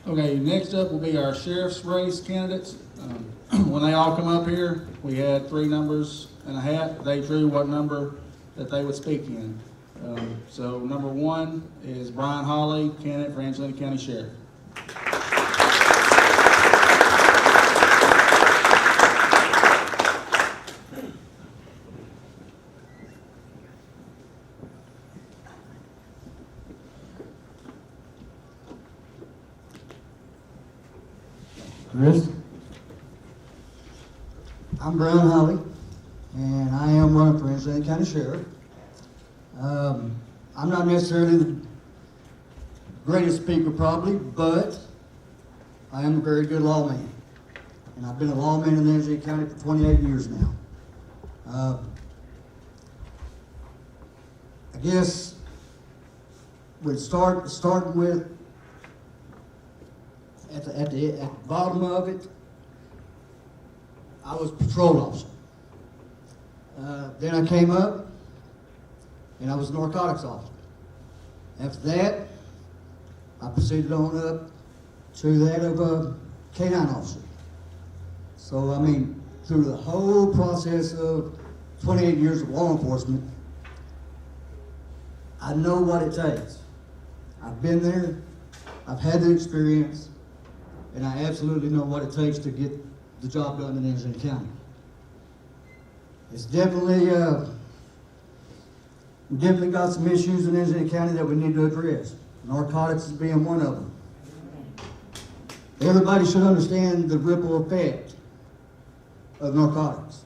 Okay, next up will be our sheriff's race candidates. When they all come up here, we had 3 numbers and a hat. They drew what number that they would speak in. So number 1 is Brian Hawley, candidate for Angelina County Sheriff. Chris? I'm Brian Holly, and I am running for Angelina County Sheriff. I'm not necessarily the greatest speaker probably, but I am a very good lawman. And I've been a lawman in Angelina County for 28 years now. I guess we'd start with at the bottom of it, I was patrol officer. Then I came up and I was narcotics officer. After that, I proceeded on up to that of a canine officer. So, I mean, through the whole process of 28 years of law enforcement, I know what it takes. I've been there, I've had the experience, and I absolutely know what it takes to get the job done in Angelina County. It's definitely, we definitely got some issues in Angelina County that we need to address. Narcotics is being one of them. Everybody should understand the ripple effect of narcotics.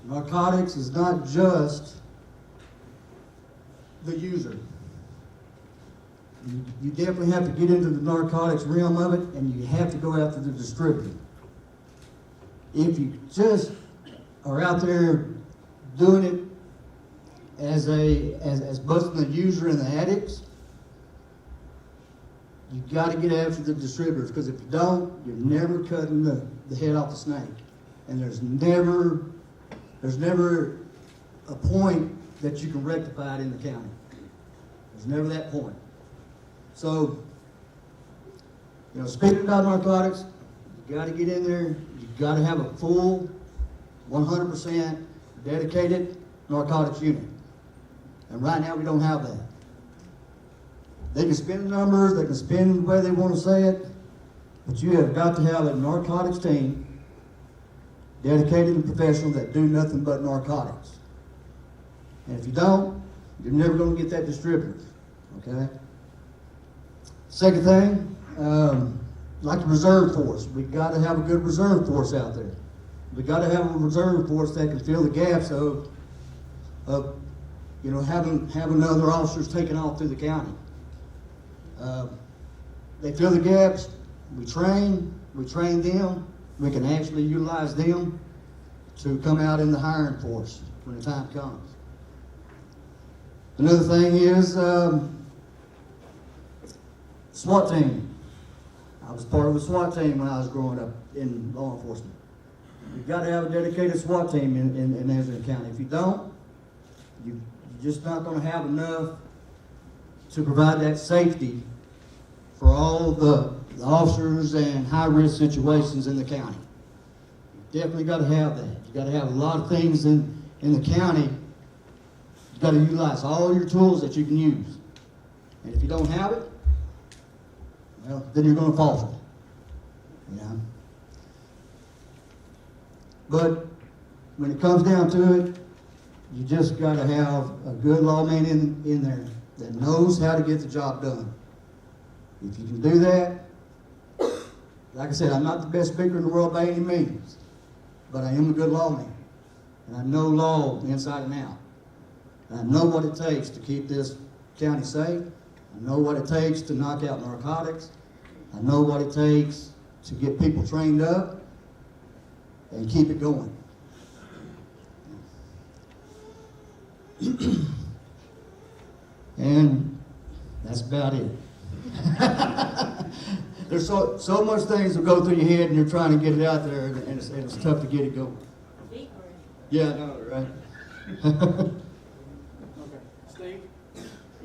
Narcotics is not just the user. You definitely have to get into the narcotics realm of it, and you have to go after the distributor. If you just are out there doing it as busting the user and the addicts, you got to get after the distributors, because if you don't, you're never cutting the head off the snake. And there's never a point that you can rectify it in the county. There's never that point. So, speaking about narcotics, you got to get in there. You got to have a full, 100% dedicated narcotics unit. And right now we don't have that. They can spin the numbers, they can spin the way they want to say it, but you have got to have a narcotics team, dedicated and professional, that do nothing but narcotics. And if you don't, you're never going to get that distributor, okay? Second thing, like the reserve force. We've got to have a good reserve force out there. We've got to have a reserve force that can fill the gaps of having other officers taken off through the county. They fill the gaps. We train them. We can actually utilize them to come out in the hiring force when the time comes. Another thing is SWAT team. I was part of a SWAT team when I was growing up in law enforcement. You've got to have a dedicated SWAT team in Angelina County. If you don't, you're just not going to have enough to provide that safety for all the officers and high-risk situations in the county. You definitely got to have that. You got to have a lot of things in the county. You got to utilize all your tools that you can use. And if you don't have it, well, then you're going to falter. But when it comes down to it, you just got to have a good lawman in there that knows how to get the job done. If you can do that, like I said, I'm not the best speaker in the world by any means, but I am a good lawman. And I know law inside and out. And I know what it takes to keep this county safe. I know what it takes to knock out narcotics. I know what it takes to get people trained up and keep it going. And that's about it. There's so much things that go through your head, and you're trying to get it out there, and it's tough to get it going. Yeah, I know, right? Okay, Steve?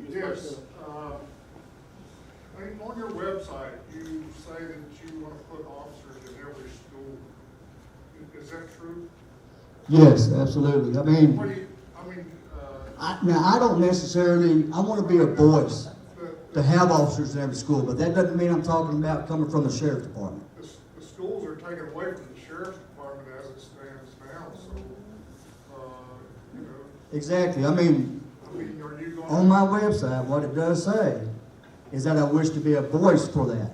Yes. I mean, on your website, you say that you want to put officers in every school. Is that true? Yes, absolutely. I mean, What do you, now I don't necessarily, I want to be a voice to have officers in every school, but that doesn't mean I'm talking about coming from the sheriff's department. the schools are taken away from the sheriff's department as it stands now, so, you know. Exactly. I mean, are you going on my website, what it does say is that I wish to be a voice for that.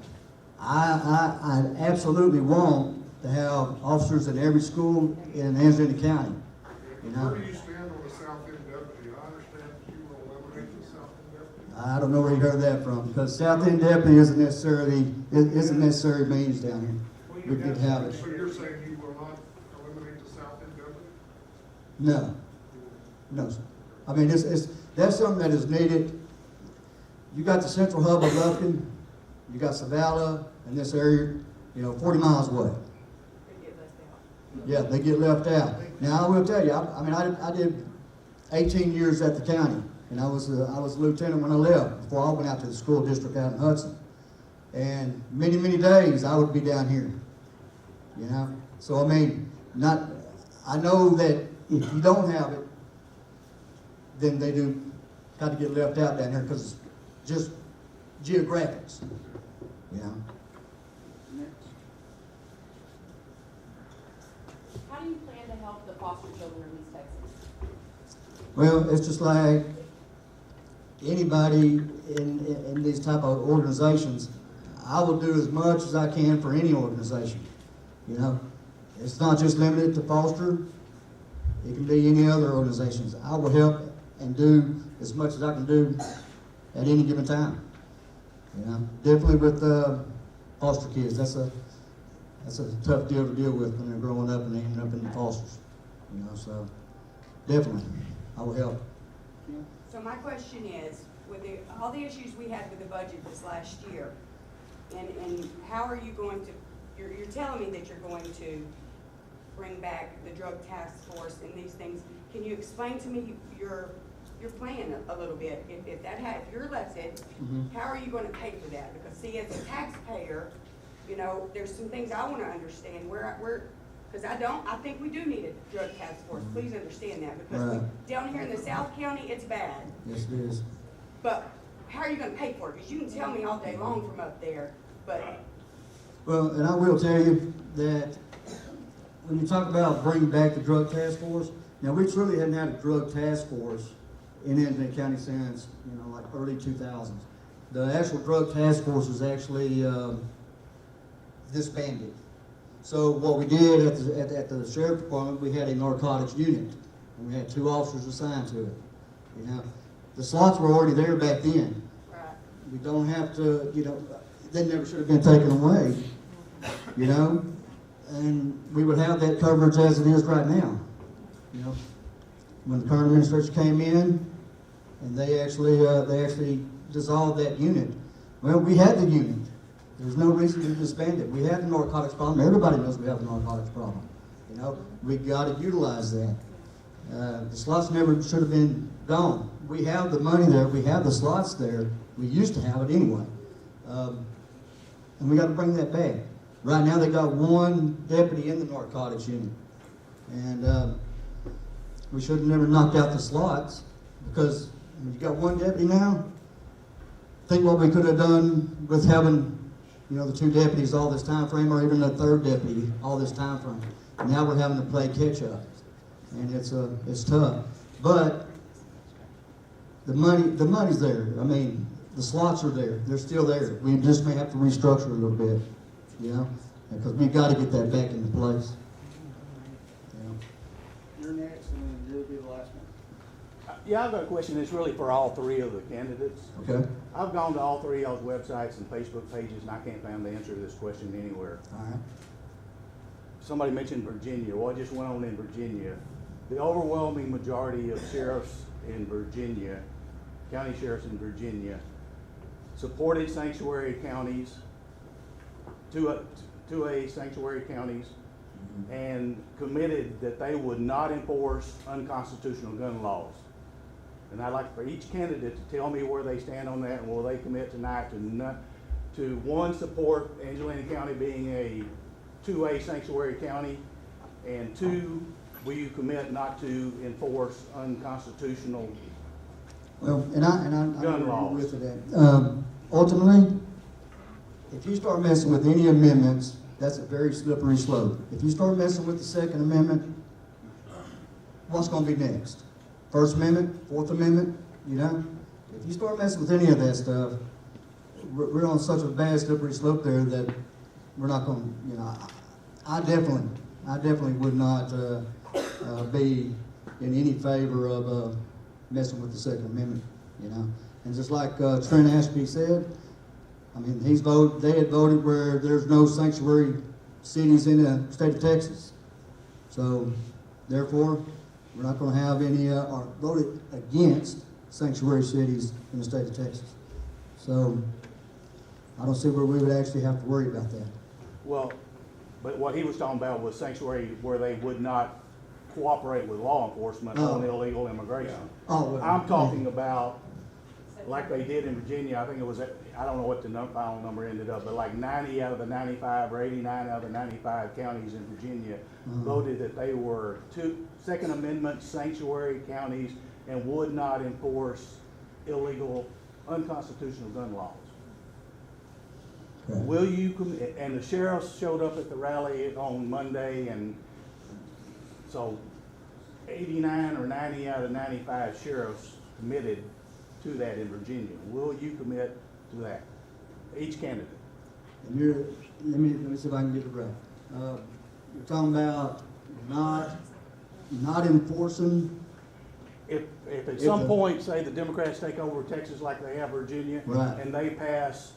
I absolutely want to have officers in every school in Angelina County. You know? Where do you stand on the South End deputy? I understand that you will eliminate the South End deputy. I don't know where you heard that from, because South End deputy isn't necessary means down here. We did have it. So you're saying you will not eliminate the South End deputy? No, no, sir. I mean, that's something that is needed. You got the central hub of Lufkin, you got Zavalla, and this area, 40 miles away. Yeah, they get left out. Now, I will tell you, I did 18 years at the county, and I was a lieutenant when I left, before I went out to the school district out in Hudson. And many, many days I would be down here, So, I mean, I know that if you don't have it, then they do kind of get left out down here because it's just geographics, How do you plan to help the foster children in East Texas? Well, it's just like anybody in these type of organizations. I will do as much as I can for any organization. It's not just limited to foster. It can be any other organizations. I will help and do as much as I can do at any given time. Definitely with foster kids. That's a tough deal to deal with when they're growing up and they end up in the fosters. So definitely, I will help. So my question is, with all the issues we had with the budget this last year, and how are you going to, you're telling me that you're going to bring back the drug task force and these things. Can you explain to me your plan a little bit? If you're elected, how are you going to pay for that? Because see, as a taxpayer, there's some things I want to understand because I think we do need a drug task force. Please understand that, because down here in the South County, it's bad. Yes, it is. But how are you going to pay for it? Because you can tell me all day long from up there, but. Well, and I will tell you that when you talk about bringing back the drug task force, now we truly hadn't had a drug task force in Angelina County since, like early 2000s. The actual drug task force was actually disbanded. So what we did at the sheriff department, we had a narcotics unit, and we had 2 officers assigned to it. The slots were already there back then. Right. We don't have to, they never should have been taken away, and we would have that coverage as it is right now. When the current administration came in, and they actually dissolved that unit. Well, we had the unit. There's no reason to disband it. We have the narcotics problem. Everybody knows we have the narcotics problem. We got to utilize that. The slots never should have been gone. We have the money there. We have the slots there. We used to have it anyway. And we got to bring that back. Right now they got 1 deputy in the narcotics unit. And we should have never knocked out the slots, because you got 1 deputy now. Think what we could have done with having, the 2 deputies all this time frame, or even the 3rd deputy all this time frame. And now we're having to play catch up, and it's tough. But the money's there. I mean, the slots are there. They're still there. We just may have to restructure a little bit, because we've got to get that back into place. You're next, and then you'll be the last one. Yeah, I've got a question that's really for all 3 of the candidates. Okay. I've gone to all 3 of y'all's websites and Facebook pages, and I can't find the answer to this question anywhere. All right. Somebody mentioned Virginia. What just went on in Virginia? The overwhelming majority of sheriffs in Virginia, county sheriffs in Virginia, supported sanctuary counties, 2A sanctuary counties, and committed that they would not enforce unconstitutional gun laws. And I'd like for each candidate to tell me where they stand on that, and will they commit tonight to to, one, support Angelina County being a 2A sanctuary county, and two, will you commit not to enforce unconstitutional? Well, and I Gun agree laws. with that. Ultimately, if you start messing with any amendments, that's a very slippery slope. If you start messing with the Second Amendment, what's gonna be next? First Amendment, Fourth Amendment, you know? If you start messing with any of that stuff, we're on such a bad slippery slope there that we're not gonna, you know, I definitely would not, be in any favor of, messing with the Second Amendment, you know? And just like, Trent Ashby said, I mean, they had voted where there's no sanctuary cities in the state of Texas. So, therefore, we're not gonna have any, or voted against sanctuary cities in the state of Texas. So, I don't see where we would actually have to worry about that. Well, but what he was talking about was sanctuary where they would not cooperate with law enforcement on Oh. illegal immigration. Oh, well, I'm talking about, like they did in Virginia, I think it was, I don't know what the final number ended up, but like 90 out of the 95 or 89 out of the 95 counties in Virginia voted that they were Second Amendment sanctuary counties and would not enforce illegal, unconstitutional gun laws. Okay. Will you, and the sheriffs showed up at the rally on Monday, and so 89 or 90 out of 95 sheriffs committed to that in Virginia. Will you commit to that? Each candidate. And let me see if I can get it right. You're talking about not enforcing, If at If some the- point, say the Democrats take over Texas like they have Virginia, Right. and they pass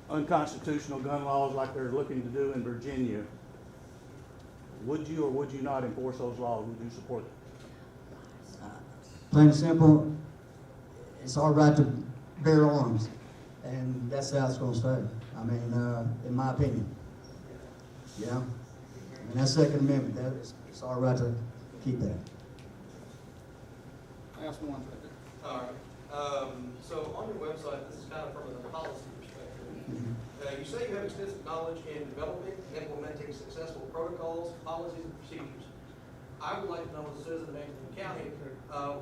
unconstitutional gun laws like they're looking to do in Virginia, would you or would you not enforce those laws? Would you support them? plain and simple, it's our right to bear arms. And that's how it's gonna stay. I mean, in my opinion. You know? And that Second Amendment, it's our right to keep that. I asked one right there. All right. So on your website, this is kind of from a policy perspective. You say you have extensive knowledge in developing and implementing successful protocols, policies, and procedures. I would like to know, as a citizen of Angelina County,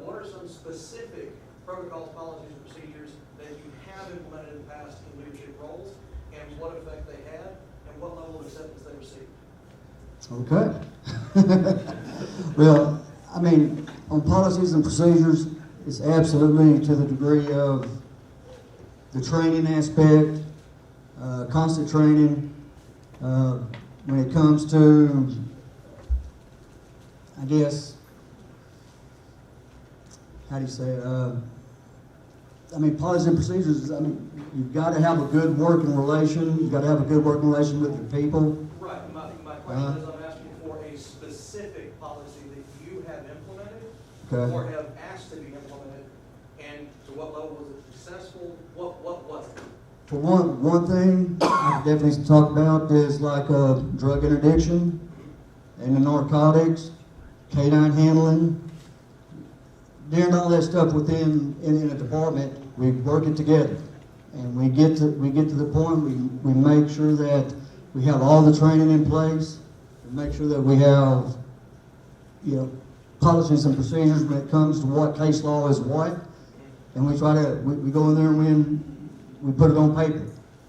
what are some specific protocols, policies, and procedures that you have implemented in the past in leadership roles, and what effect they had, and what level of acceptance they received? Okay. Well, I mean, on policies and procedures, it's absolutely to the degree of the training aspect, constant training, when it comes to, I guess, how do you say it? I mean, policies and procedures, I mean, you've got to have a good working relation, you've got to have a good working relation with your people. Right. My question is, I'm asking for a specific policy that you have implemented Okay. or have asked to be implemented, and to what level was it successful? What was it? For one thing I definitely talk about is like drug interdiction and the narcotics, canine handling. During all that stuff within in a department, we work it together, and we get to the point we make sure that we have all the training in place, and make sure that we have, you know, policies and procedures when it comes to what case law is what, and we try to we go in there and we put it on paper,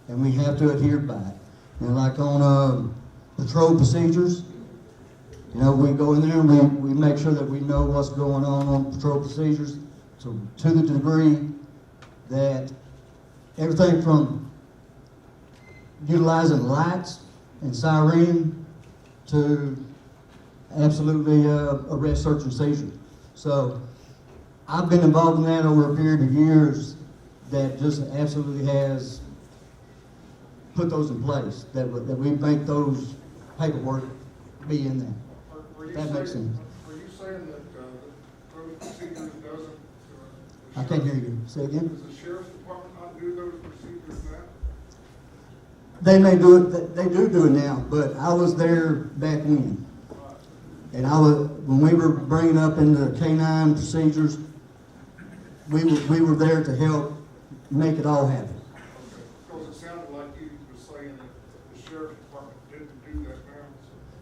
and we have to adhere by it. And like on patrol procedures, you know, we go in there and we make sure that we know what's going on patrol procedures, so to the degree that everything from utilizing lights and siren to absolutely arrest, search, and seizure. So I've been involved in that over a period of years that just absolutely has put those in place, that we make those paperwork be in there. Were you That makes saying- sense. Were you saying that those procedures doesn't? I can't hear you. Say again? Does the sheriff's department not do those procedures now? They may do it, they do it now, but I was there back when. And when we were bringing up in the K-9 procedures, we were there to help make it all happen. Because it sounded like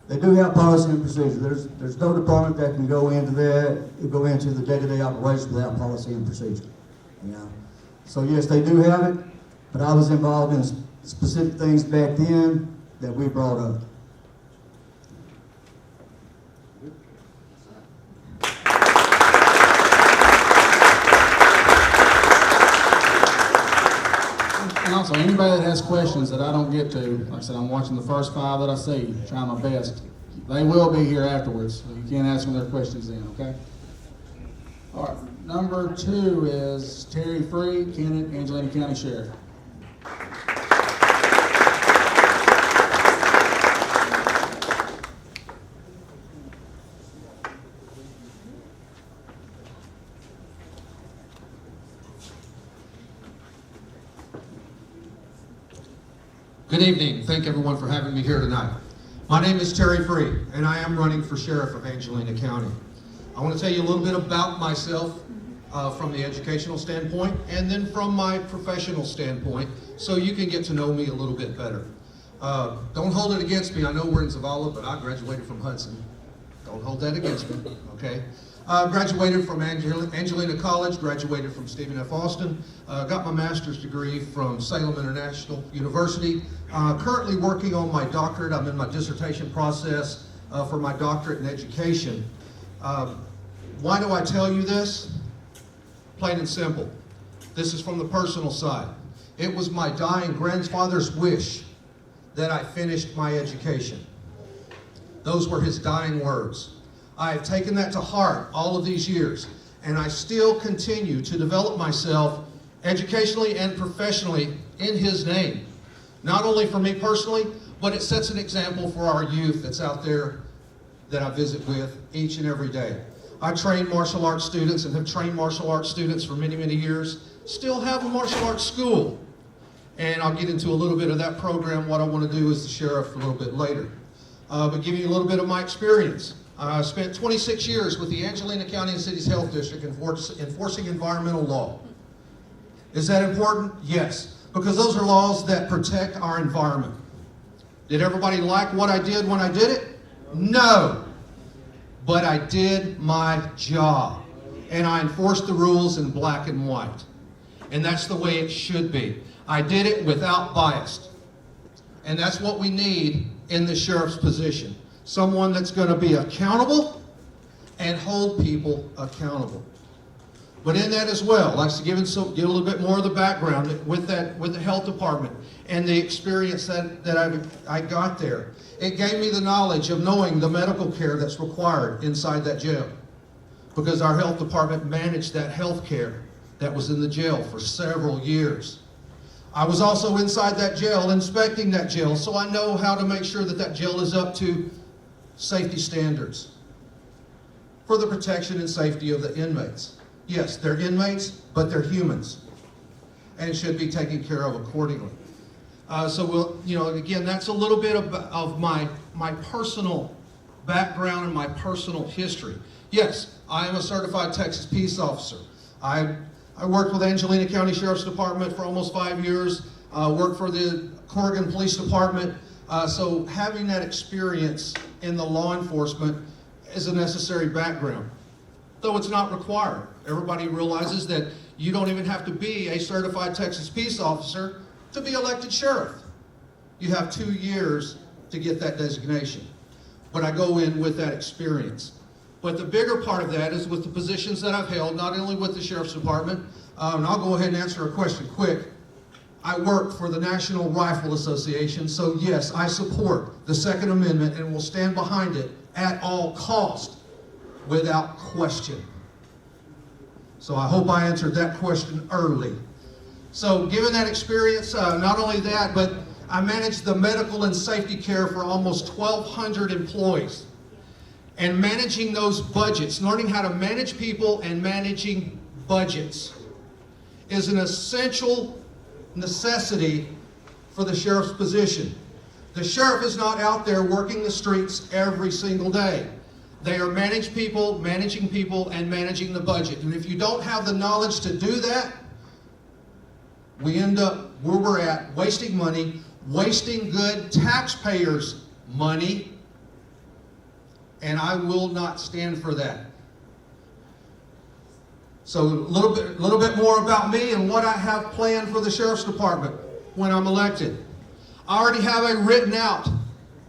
They do have policy and procedure. There's no department that can go into the day-to-day operation without policy and procedure. You know? So yes, they do have it, but I was involved in specific things back then that we brought up. And also, anybody that has questions that I don't get to, like I said, I'm watching the first 5 that I see, trying my best. They will be here afterwards, so you can't ask them their questions then, okay? All right, number 2 is Terry Free, candidate, Angelina County Sheriff. Good evening. Thank everyone for having me here tonight. My name is Terry Free, and I am running for Sheriff of Angelina County. I want to tell you a little bit about myself from the educational standpoint and then from my professional standpoint so you can get to know me a little bit better. Don't hold it against me. I know we're in Zavalla, but I graduated from Hudson. Don't hold that against me, okay? Graduated from Angelina College, graduated from Stephen F. Austin, got my master's degree from Salem International University. Currently working on my doctorate. I'm in my dissertation process for my doctorate in education. Why do I tell you this? Plain and simple. This is from the personal side. It was my dying grandfather's wish that I finished my education. Those were his dying words. I have taken that to heart all of these years, and I still continue to develop myself educationally and professionally in his name. Not only for me personally, but it sets an example for our youth that's out there that I visit with each and every day. I train martial arts students and have trained martial arts students for many, many years. Still have a martial arts school, and I'll get into a little bit of that program, what I want to do as the sheriff a little bit later. But give you a little bit of my experience. I spent 26 years with the Angelina County and Cities Health District enforcing environmental law. Is that important? Yes, because those are laws that protect our environment. Did everybody like what I did when I did it? No. But I did my job, and I enforced the rules in black and white. And that's the way it should be. I did it without bias. And that's what we need in the sheriff's position. Someone that's going to be accountable and hold people accountable. But in that as well, I'd like to give a little bit more of the background with the health department and the experience that I got there. It gave me the knowledge of knowing the medical care that's required inside that jail, because our health department managed that health care that was in the jail for several years. I was also inside that jail, inspecting that jail, so I know how to make sure that that jail is up to safety standards for the protection and safety of the inmates. Yes, they're inmates, but they're humans, and it should be taken care of accordingly. Again, that's a little bit of my personal background and my personal history. Yes, I am a certified Texas peace officer. I worked with Angelina County Sheriff's Department for almost 5 years, worked for the Corrigan Police Department. So having that experience in the law enforcement is a necessary background, though it's not required. Everybody realizes that you don't even have to be a certified Texas peace officer to be elected sheriff. You have 2 years to get that designation. But I go in with that experience. But the bigger part of that is with the positions that I've held, not only with the Sheriff's Department, and I'll go ahead and answer a question quick. I work for the National Rifle Association, so yes, I support the Second Amendment and will stand behind it at all cost, without question. So I hope I answered that question early. So given that experience, not only that, but I managed the medical and safety care for almost 1,200 employees. And managing those budgets, learning how to manage people and managing budgets is an essential necessity for the sheriff's position. The sheriff is not out there working the streets every single day. They are managing people, and managing the budget. And if you don't have the knowledge to do that, we end up where we're at, wasting money, wasting good taxpayers' money, and I will not stand for that. So a little bit more about me and what I have planned for the Sheriff's Department when I'm elected. I already have a written out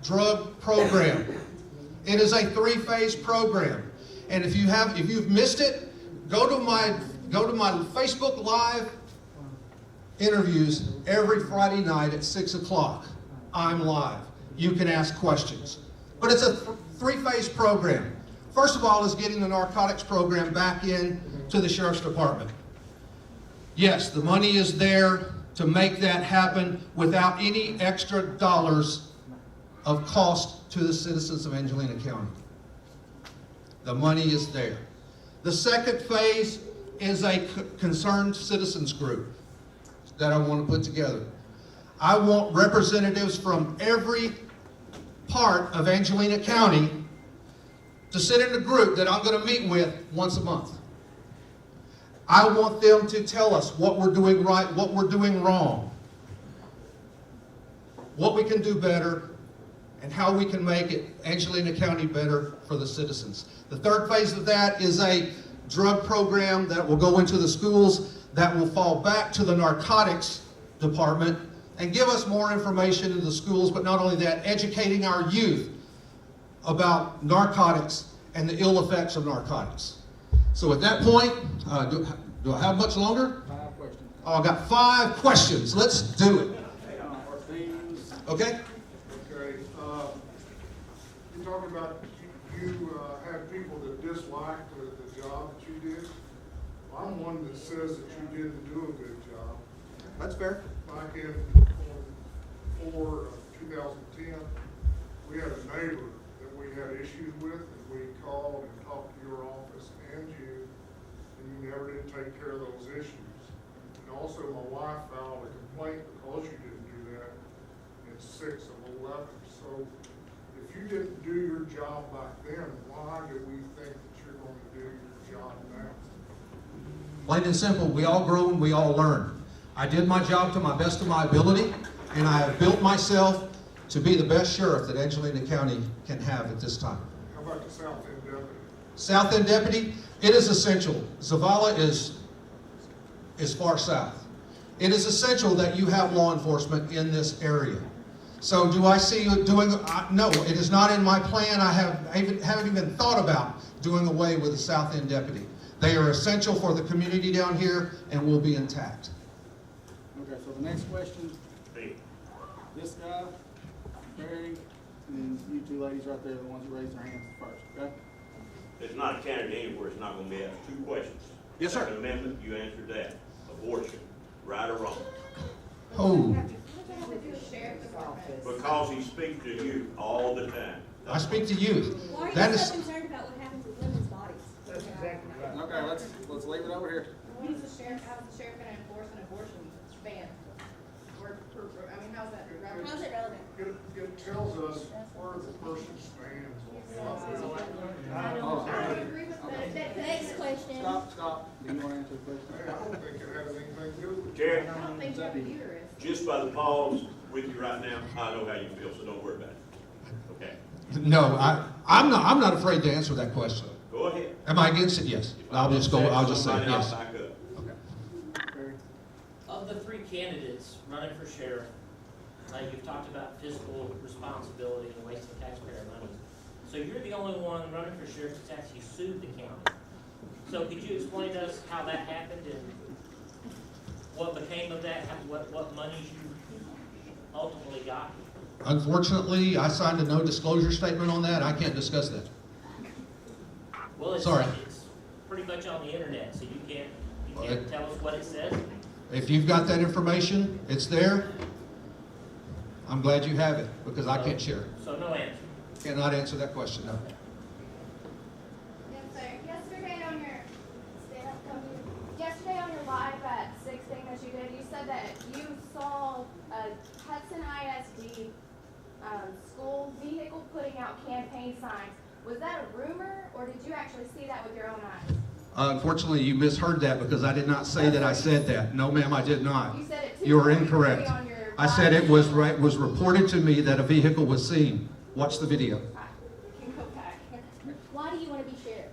drug program. It is a 3-phase program. And if you've missed it, go to my Facebook Live interviews every Friday night at 6 o'clock. I'm live. You can ask questions. But it's a 3-phase program. First of all is getting the narcotics program back in to the Sheriff's Department. Yes, the money is there to make that happen without any extra dollars of cost to the citizens of Angelina County. The money is there. The second phase is a concerned citizens group that I want to put together. I want representatives from every part of Angelina County to sit in a group that I'm going to meet with once a month. I want them to tell us what we're doing right, what we're doing wrong, what we can do better, and how we can make it Angelina County better for the citizens. The third phase of that is a drug program that will go into the schools that will fall back to the narcotics department and give us more information in the schools, but not only that, educating our youth about narcotics and the ill effects of narcotics. So at that point, do I have much longer? 5 questions. Oh, I got 5 questions. Let's do it. Okay? Okay, you talking about you had people that disliked the job that you did. Well, I'm one that says that you didn't do a good job. That's fair. Back in 2010, we had a neighbor that we had issues with, and we called and talked to your office and you never did take care of those issues. And also, my wife filed a complaint because you didn't do that in 6 of 11. So, if you didn't do your job back then, why do we think that you're going to do your job now? Plain and simple, we all grow and we all learn. I did my job to my best of my ability, and I have built myself to be the best sheriff that Angelina County can have at this time. How about the South End deputy? South End deputy, it is essential. Zavalla is far south. It is essential that you have law enforcement in this area. So do I see you doing, no, it is not in my plan. I haven't even thought about doing away with the South End deputy. They are essential for the community down here and will be intact. Okay, so the next question, this guy, Barry, and you 2 ladies right there, the ones that raised their hands first, okay? It's not a candidate anywhere, it's not gonna be asked 2 questions. Yes, sir. Second Amendment, you answered that. Abortion, right or wrong? Oh, Because he speaks to you all the time. I speak to youth. Why are That you is, so concerned about what happens with women's bodies? That's exactly right. Okay, let's leave it over here. How is the sheriff gonna enforce an abortion ban? I mean, how's that relevant? How's it relevant? It tells us where the person stands. I agree with that. Next question. Stop. Do you want to answer the question? Hey, I don't think it has anything to do with it. Jared, I don't think you have a uterus. just by the pause with you right now, I know how you feel, so don't worry about it. Okay, no, I'm not afraid to answer that question. go ahead. Am I against it? Yes. I'll just say Somebody else yes. back up. Barry? Of the 3 candidates running for sheriff, you've talked about fiscal responsibility and wasting taxpayer money. So you're the only one running for sheriff that's actually sued the county. So could you explain to us how that happened and what became of that, what monies you ultimately got? Unfortunately, I signed a no disclosure statement on that. I can't discuss that. Well, it's Sorry. pretty much on the internet, so you can't tell us what it says. If you've got that information, it's there. I'm glad you have it because I can't share it. So no answer. Cannot answer that question, no. Yes, sir. Yesterday on your live at 6 thing that you did, you said that you saw a Hudson ISD school vehicle putting out campaign signs. Was that a rumor, or did you actually see that with your own eyes? Unfortunately, you misheard that because I did not say that I said that. No, ma'am, I did not. You said it You are 2:43 incorrect. on your I said it live. was reported to me that a vehicle was seen. Watch the video. You can go back. do you want to be sheriff?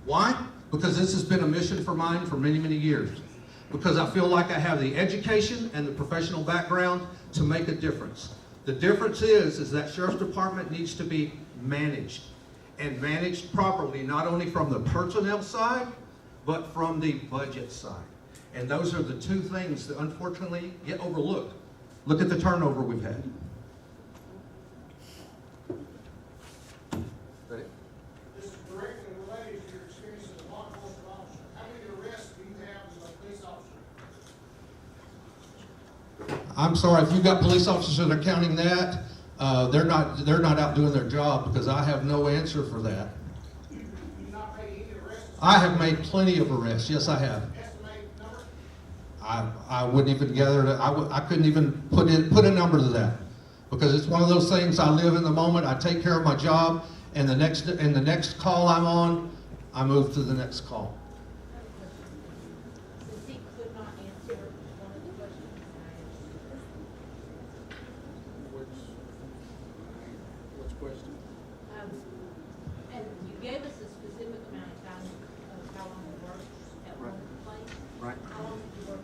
Why? Because this has been a mission for mine for many, many years. Because I feel like I have the education and the professional background to make a difference. The difference is that Sheriff's Department needs to be managed, and managed properly, not only from the personnel side, but from the budget side. And those are the two things that unfortunately get overlooked. Look at the turnover we've had. Ready? This is directly related to your experience as a law enforcement officer. How many arrests do you have as a police officer? I'm sorry, if you've got police officers that are counting that, they're not out doing their job, because I have no answer for that. Do you not make any arrests? I have made plenty of arrests. Yes, I have. Estimate number? I wouldn't even gather it. I couldn't even put a number to that, because it's one of those things. I live in the moment. I take care of my job, and the next call I'm on, I move to the next call. Since he could not answer one of the questions Which question? and you gave us a specific amount of time of how long you worked at one place. Right. How long did you work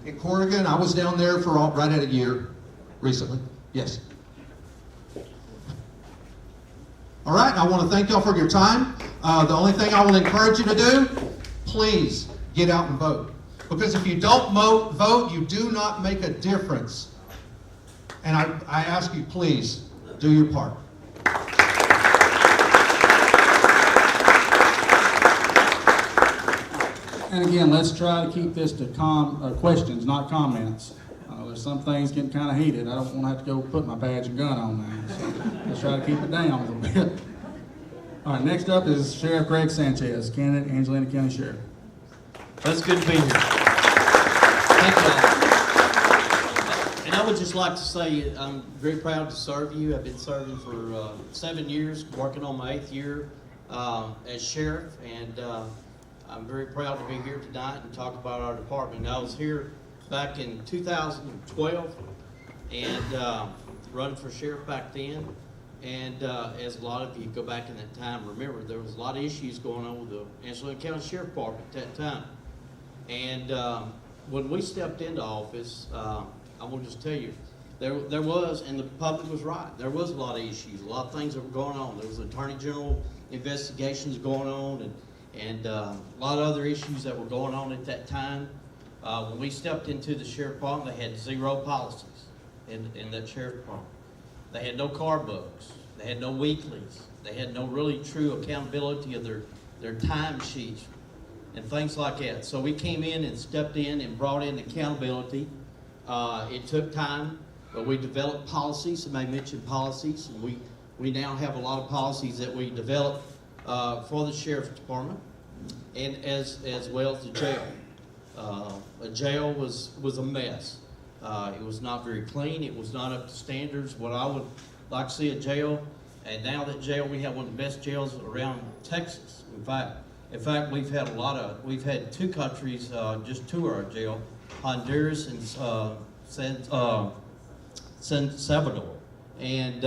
for? In Corrigan, I was down there for right at a year recently. Yes. All right, I want to thank y'all for your time. The only thing I will encourage you to do, please get out and vote. Because if you don't vote, you do not make a difference. And I ask you, please, do your part. And again, let's try to keep this to questions, not comments. There's some things getting kind of heated. I don't want to have to go put my badge and gun on now. So let's try to keep it down a little bit. All right, next up is Sheriff Greg Sanchez, candidate, Angelina County Sheriff. That's good to be here. Thank you all. And I would just like to say I'm very proud to serve you. I've been serving for 7 years, working on my 8th year as sheriff, and I'm very proud to be here tonight and talk about our department. I was here back in 2012 and running for sheriff back then. And as a lot of you go back in that time, remember there was a lot of issues going on with the Angelina County Sheriff Department at that time. And when we stepped into office, I will just tell you, there was, and the public was right, there was a lot of issues, a lot of things that were going on. There was Attorney General investigations going on, and a lot of other issues that were going on at that time. When we stepped into the Sheriff Department, they had 0 policies in that Sheriff Department. They had no car books. They had no weeklies. They had no really true accountability of their time sheets and things like that. So we came in and stepped in and brought in accountability. It took time, but we developed policies. Somebody mentioned policies, and we now have a lot of policies that we developed for the Sheriff's Department, and as well as the jail. A jail was a mess. It was not very clean. It was not up to standards. What I would like to see a jail, and now that jail, we have one of the best jails around Texas. In fact, we've had 2 countries just tour our jail, Honduras and San Salvador, and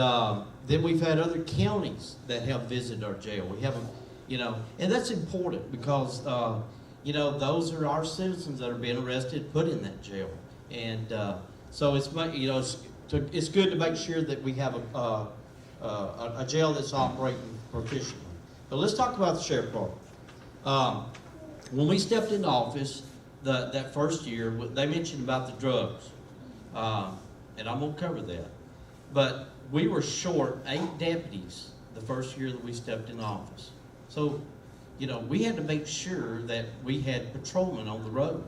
then we've had other counties that have visited our jail. We haven't, and that's important because those are our citizens that are being arrested, put in that jail. And so it's good to make sure that we have a jail that's operating proficiently. But let's talk about the Sheriff Department. When we stepped into office that first year, they mentioned about the drugs, and I'm gonna cover that. But we were short 8 deputies the first year that we stepped in office. So, we had to make sure that we had patrolmen on the road.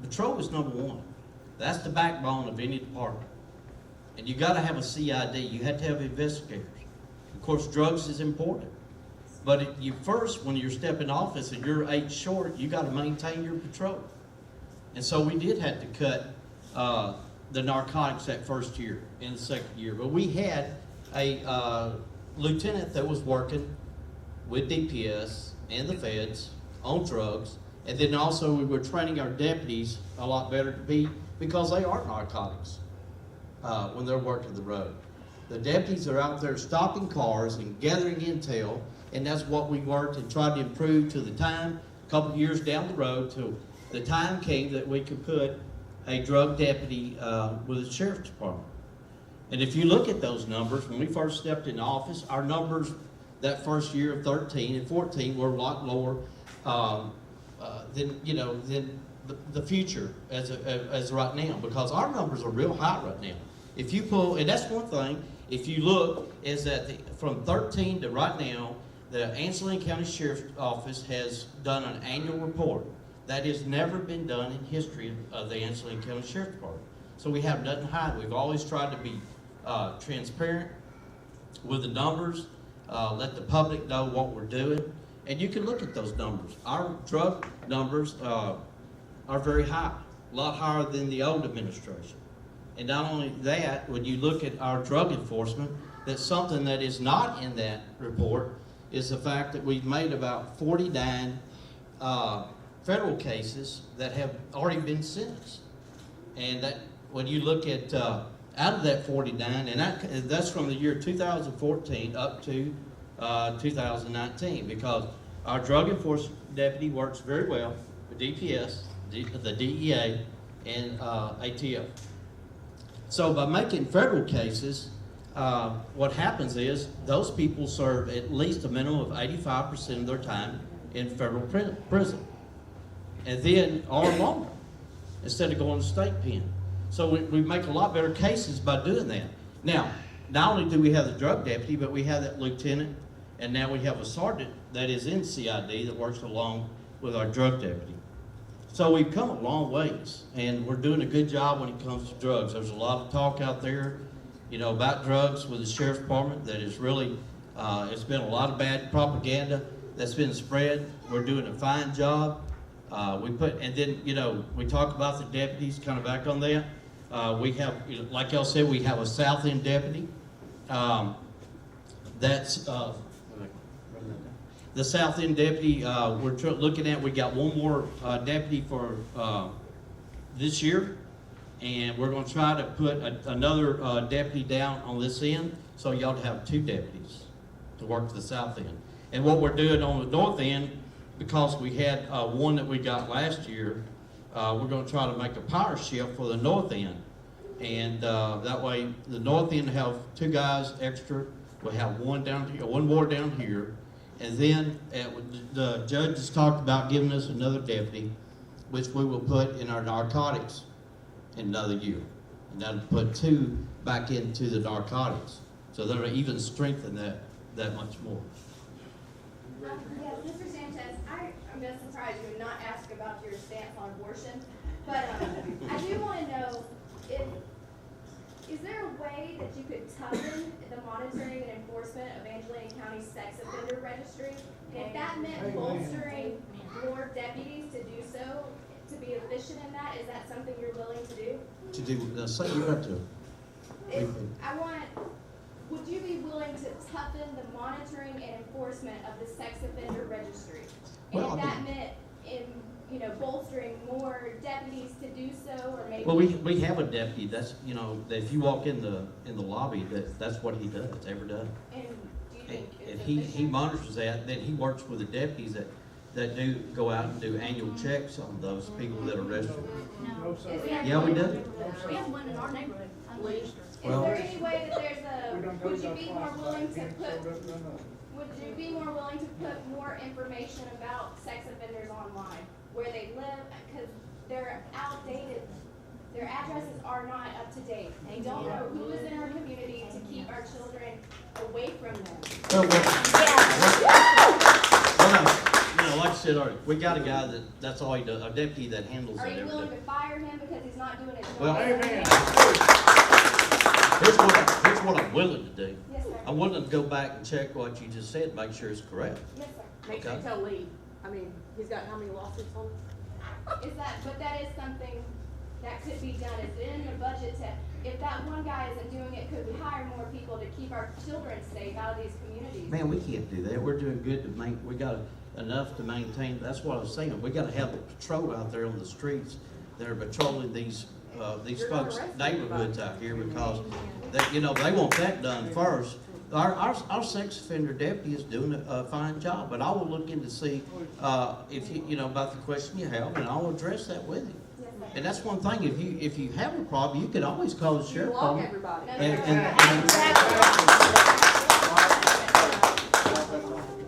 Patrol is number 1. That's the backbone of any department. And you gotta have a CID. You have to have investigators. Of course, drugs is important. But when you're stepping office and you're 8 short, you gotta maintain your patrol. And so we did have to cut the narcotics that first year and the second year. But we had a lieutenant that was working with DPS and the feds on drugs. And then also we were training our deputies a lot better because they are narcotics when they're working the road. The deputies are out there stopping cars and gathering intel and that's what we worked and tried to improve to the time, a couple of years down the road, till the time came that we could put a drug deputy with the sheriff's department. And if you look at those numbers, when we first stepped in office, our numbers that first year of 13 and 14 were a lot lower than the future as right now, because our numbers are real high right now. If you pull, and that's one thing, if you look, is that from 13 to right now, the Angelina County Sheriff's Office has done an annual report. That has never been done in history of the Angelina County Sheriff's Department. So we have nothing to hide. We've always tried to be transparent with the numbers, let the public know what we're doing. And you can look at those numbers. Our drug numbers are very high, a lot higher than the old administration. And not only that, when you look at our drug enforcement, that's something that is not in that report is the fact that we've made about 49 federal cases that have already been sentenced. And that when you look at out of that 49, and that's from the year 2014 up to 2019, because our drug enforcement deputy works very well with DPS, the DEA, and ATF. So by making federal cases, what happens is those people serve at least a minimum of 85% of their time in federal prison, and then or longer, instead of going to state pen. So we make a lot better cases by doing that. Now, not only do we have the drug deputy, but we have that lieutenant, and now we have a sergeant that is in CID that works along with our drug deputy. So we've come a long ways, and we're doing a good job when it comes to drugs. There's a lot of talk out there, about drugs with the sheriff's department that is really, it's been a lot of bad propaganda that's been spread. We're doing a fine job. And then, we talk about the deputies, kind of back on that. We have, like y'all said, we have a South End deputy. That's, the South End deputy, we're looking at, we got one more deputy for this year, and we're going to try to put another deputy down on this end, so y'all have 2 deputies to work the South End. And what we're doing on the North End, because we had one that we got last year, we're going to try to make a power shift for the North End, and that way the North End have 2 guys extra. We'll have one down here, one more down here. And then the judge has talked about giving us another deputy, which we will put in our narcotics in another year. And that'll put 2 back into the narcotics. So that'll even strengthen that much more. Yes, Mr. Sanchez, I'm going to surprise you and not ask about your stance on abortion. But I do want to know, is there a way that you could toughen the monitoring and enforcement of Angelina County sex offender registry? And if that meant bolstering more deputies to do so, to be efficient in that, is that something you're willing to do? To do, say you have to. Would you be willing to toughen the monitoring and enforcement of the sex offender registry? And if that meant bolstering more deputies to do so, or maybe? Well, we have a deputy. That's that if you walk in the lobby, that's what he does. Ever done. And do you think and he monitors that. Then he works with the deputies that do go out and do annual checks on those people that are registered. No. Yeah, we do. We have one in our neighborhood, unregistered. Is there any way that would you be more willing to put more information about sex offenders online, where they live, because they're outdated, their addresses are not up to date. They don't know who is in our community to keep our children away from them. Like I said earlier, we got a guy that's all he does, a deputy that handles Are it you every willing day. to fire him because he's not doing his job? Well, Amen. Here's what I'm willing to do. Yes, sir. I'm willing to go back and check what you just said, make sure it's correct. Yes, sir. Make sure you tell Lee. I mean, he's got how many lawsuits on him? But that is something that could be done. Is it in the budget if that one guy isn't doing it, could we hire more people to keep our children safe out of these communities? Man, we can't do that. We're doing good we got enough to maintain. That's what I was saying. We got to have a patrol out there on the streets that are patrolling these folks' neighborhoods out here, because they want that done first, our sex offender deputy is doing a fine job, but I will look in to see, if you know, about the question you have, and I'll address that with him. And that's one thing, if you have a problem, you can always call the sheriff. Block everybody.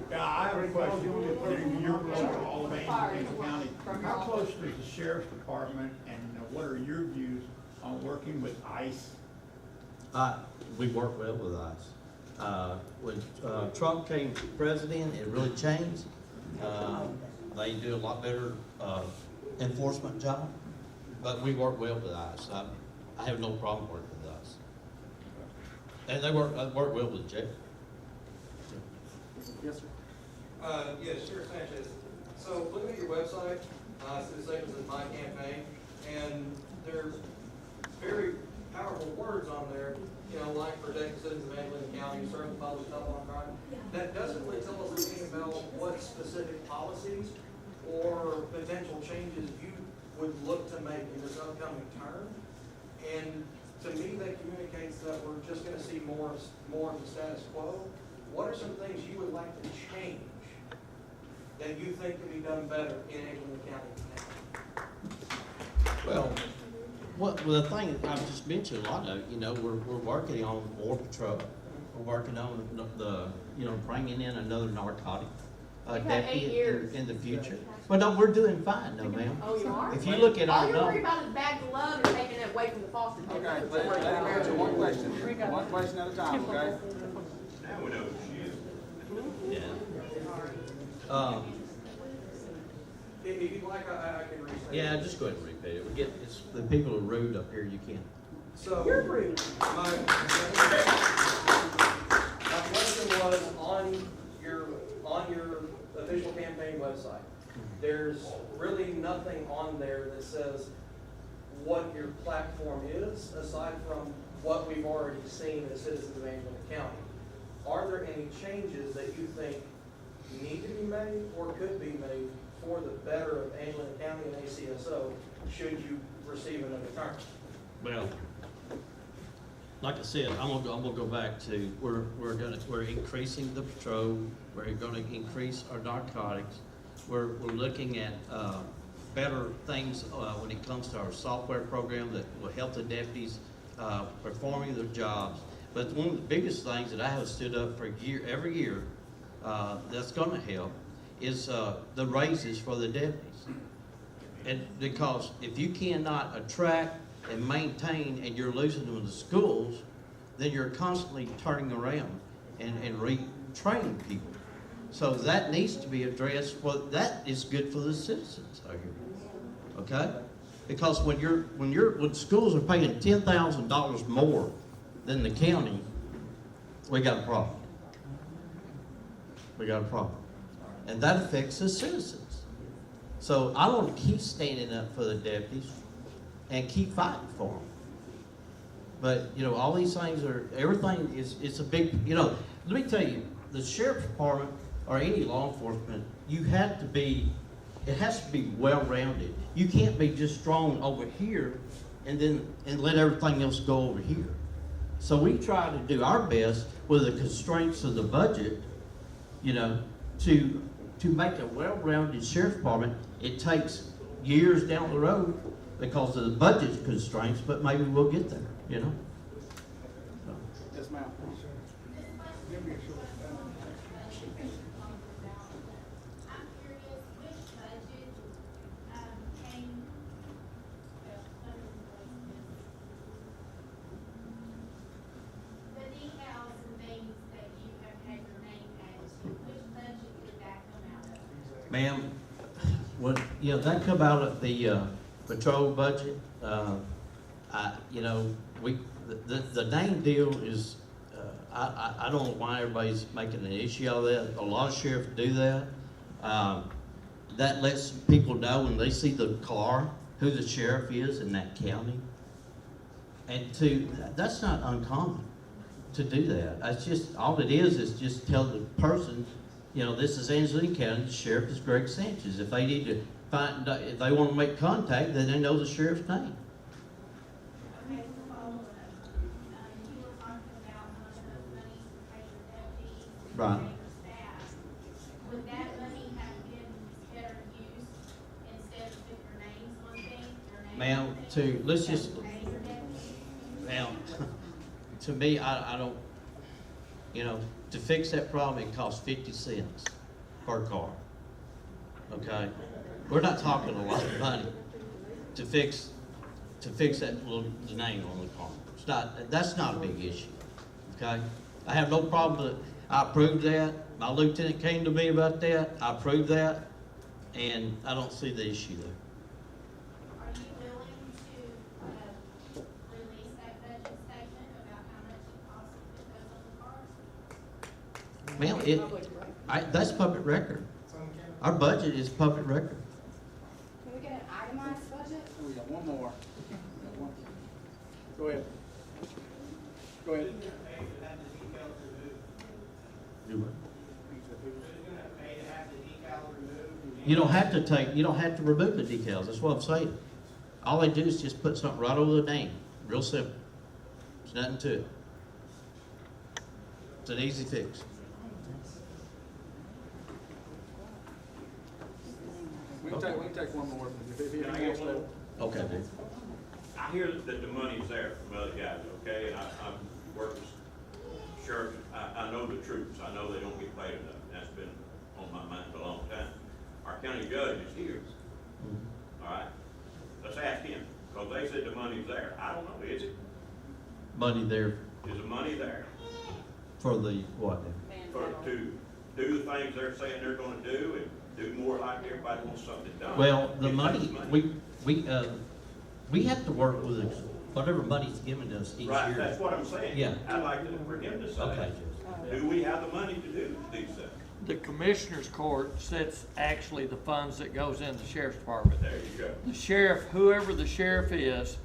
Yeah, I have a question. You're close to all of Angelina County. How close is the sheriff's department, and what are your views on working with ICE? We work well with ICE. When Trump came president, it really changed. They do a lot better enforcement job, but we work well with ICE. I have no problem working with ICE. And they work well with jail. Yes, sir. Yes, Sheriff Sanchez. So looking at your website, it says it's my campaign, and there's very powerful words on there, you know, like protect the citizens of Angelina County, serve the public, stop on crime. That doesn't really tell us anything about what specific policies or potential changes you would look to make in this upcoming term. And to me, that communicates that we're just gonna see more of the status quo. What are some things you would like to change that you think could be done better in Angelina County now? Well, the thing I've just mentioned a lot of, you know, we're working on more patrol. We're working on bringing in another narcotic You've had 8 deputy years. in the future. But no, we're doing fine, no, ma'am. Oh, you are? If you look at All our you're worried numbers. about is bags of love and taking it away from the foster kids. Okay, That's let what you're worried me about. answer one question at a time, okay? Now we know who she is. Yeah. If you'd like, I can restate. Yeah, just go ahead and repeat it. It's the people are rude up here, you can't. So. You're rude. My question was on your official campaign website. There's really nothing on there that says what your platform is, aside from what we've already seen as citizens of Angelina County. Are there any changes that you think need to be made or could be made for the better of Angelina County and ACSO should you receive another term? Well, like I said, I'm gonna go back to we're increasing the patrol. We're gonna increase our narcotics. We're looking at better things when it comes to our software program that will help the deputies performing their jobs. But one of the biggest things that I have stood up for every year that's going to help is the raises for the deputies. And because if you cannot attract and maintain and you're losing them to schools, then you're constantly turning around and retraining people. So that needs to be addressed. Well, that is good for the citizens out here, okay? Because when schools are paying $10,000 more than the county, we got a problem. We got a problem, and that affects the citizens. So I want to keep standing up for the deputies and keep fighting for them. But you know, all these things everything is a big. You know, let me tell you, the sheriff's department or any law enforcement, it has to be well-rounded. You can't be just strong over here and let everything else go over here. So we try to do our best with the constraints of the budget, you know, to make a well-rounded sheriff's department. It takes years down the road because of the budget constraints, but maybe we'll get there, you know. So. Yes, ma'am. Give me a short. I'm curious, which budget came the details and things that you have had your name added to, which budget did that come out of? Ma'am, that come out of the patrol budget. The name deal is, I don't know why everybody's making an issue out of that. A lot of sheriffs do that. That lets people know when they see the car, who the sheriff is in that county. And that's not uncommon to do that. It's just, all it is just tell the person, you know, this is Angelina County, the sheriff is Greg Sanchez. If they need to if they want to make contact, then they know the sheriff's name. Okay, you were talking about the money to pay Right. staff, would that money have been better used instead of with your names on things, your names? Ma'am, let's just, ma'am, to me, I don't, to fix that problem, it costs 50 cents per car. Okay? We're not talking a lot of money to fix that the name on the car. That's not a big issue. Okay? I have no problem with it. I approved that. My lieutenant came to me about that. I approved that. And I don't see the issue there. Are you willing to, release that budget statement about how much it costs to put those on the cars? Ma'am, that's public record. Our budget is public record. Can we get an itemized budget? We got one more. Go ahead. Go ahead. You don't have to remove the decals, that's what I'm saying. All they do is just put something right over the name, real simple. There's nothing to it. It's an easy fix. We can take one more. Can I get one? Okay, then. I hear that the money's there from other guys, okay, and I'm working, sheriff, I know the troops, I know they don't get paid enough, that's been on my mind for a long time. Our county judge is here, all right, let's ask him, because they said the money's there, I don't know, is it? Money there Is the money there for the what? to do the things they're saying they're gonna do and do more like everybody wants something done? Well, the Is money, that we have to work with whatever money's given to us each Right, year. that's what I'm saying. Yeah. I'd like for him to say. Okay. Do we have the money to do these things? The commissioner's court sets actually the funds that goes in the sheriff's department. There you go. The sheriff, whoever the sheriff is,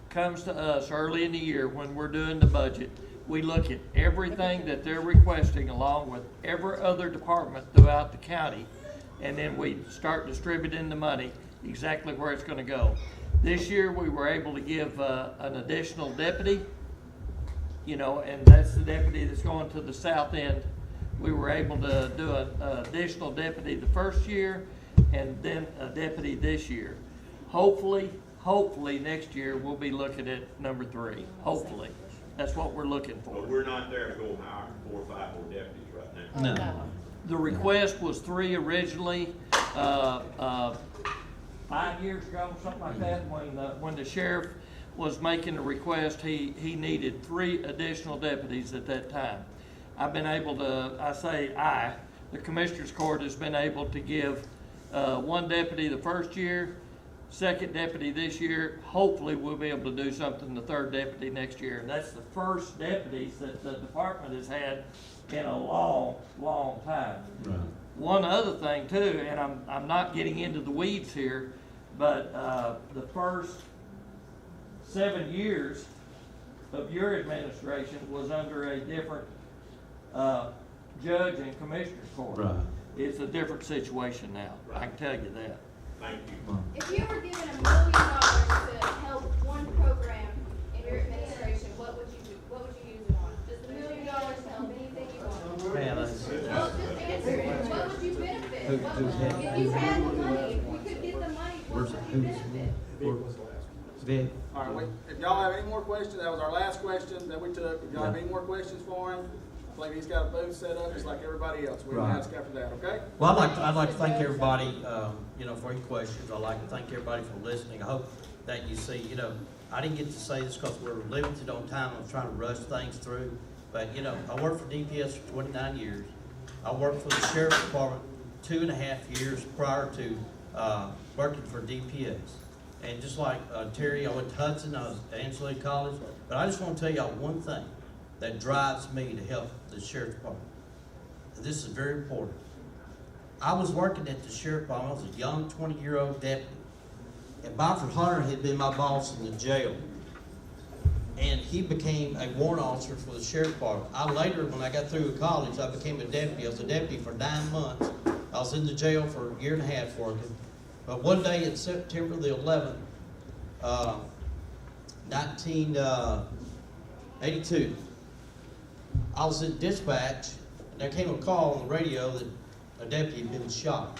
comes to us early in the year when we're doing the budget. We look at everything that they're requesting along with every other department throughout the county. And then we start distributing the money exactly where it's gonna go. This year, we were able to give, an additional deputy, and that's the deputy that's going to the south end. We were able to do an additional deputy the first year and then a deputy this year. Hopefully, next year, we'll be looking at number 3, hopefully. That's what we're looking for. But we're not there to go hire 4 or 5 more deputies right now. No. The request was 3 originally, 5 years ago, something like that, when the sheriff was making the request, he needed 3 additional deputies at that time. I've been able to, the commissioner's court has been able to give 1 deputy the first year, 2nd deputy this year. Hopefully, we'll be able to do something the 3rd deputy next year. And that's the first deputies that the department has had in a long, long time. Right. One other thing too, and I'm not getting into the weeds here, but the first 7 years of your administration was under a different judge and commissioner's court. Right. It's a different situation now, I can tell you that. Thank you. If you were given $1 million to help one program in your administration, what would you do? What would you use it on? Just $1 million to help anything you want? Man, Well, just answer it. What would you benefit? If you had the money, if we could get the money, what would you benefit? Vic? All right, if y'all have any more questions, that was our last question that we took. If y'all have any more questions for him, I believe he's got a booth set up just like everybody else. We can Right. ask after that, okay? Well, I'd like to thank everybody, for your questions. I'd like to thank everybody for listening. I hope that you see, I didn't get to say this because we're limited on time. I'm trying to rush things through. But, I worked for DPS for 29 years. I worked for the Sheriff's Department 2.5 years prior to working for DPS. And just like Terry, I went to Hudson, I was at Angelina College. But I just want to tell y'all one thing that drives me to help the Sheriff's Department. This is very important. I was working at the Sheriff's Department. I was a young 20-year-old deputy. And Bonford Hunter had been my boss in the jail. And he became a warrant officer for the Sheriff's Department. I later, when I got through with college, I became a deputy. I was a deputy for 9 months. I was in the jail for 1.5 years working. But one day in September the 11th, 1982, I was in dispatch, there came a call on the radio that a deputy had been shot.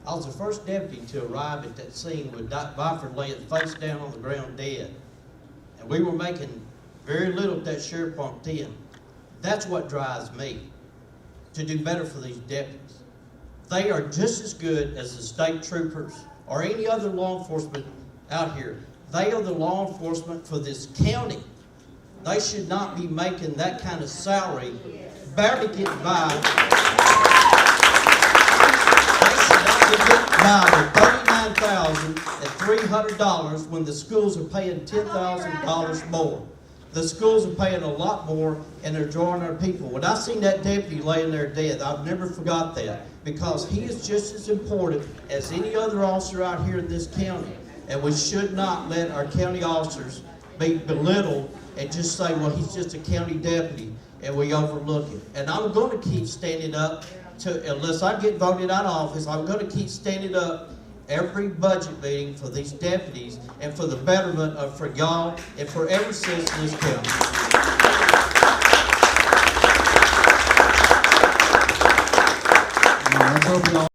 I was the first deputy to arrive at that scene with Doc Byford laying face down on the ground dead. And we were making very little at that sheriff department then. That's what drives me, to do better for these deputies. They are just as good as the state troopers or any other law enforcement out here. They are the law enforcement for this county. They should not be making that kind of salary, barely getting by. They should not be getting by with $39,300 when the schools are paying $10,000 more. The schools are paying a lot more, and they're drawing our people. When I seen that deputy laying there dead, I've never forgot that, because he is just as important as any other officer out here in this county. And we should not let our county officers be belittled and just say, well, he's just a county deputy, and we overlook it. And I'm going to keep standing up unless I get voted out of office. I'm going to keep standing up every budget meeting for these deputies and for the betterment of for y'all and for every citizen in this county. Let's hope y'all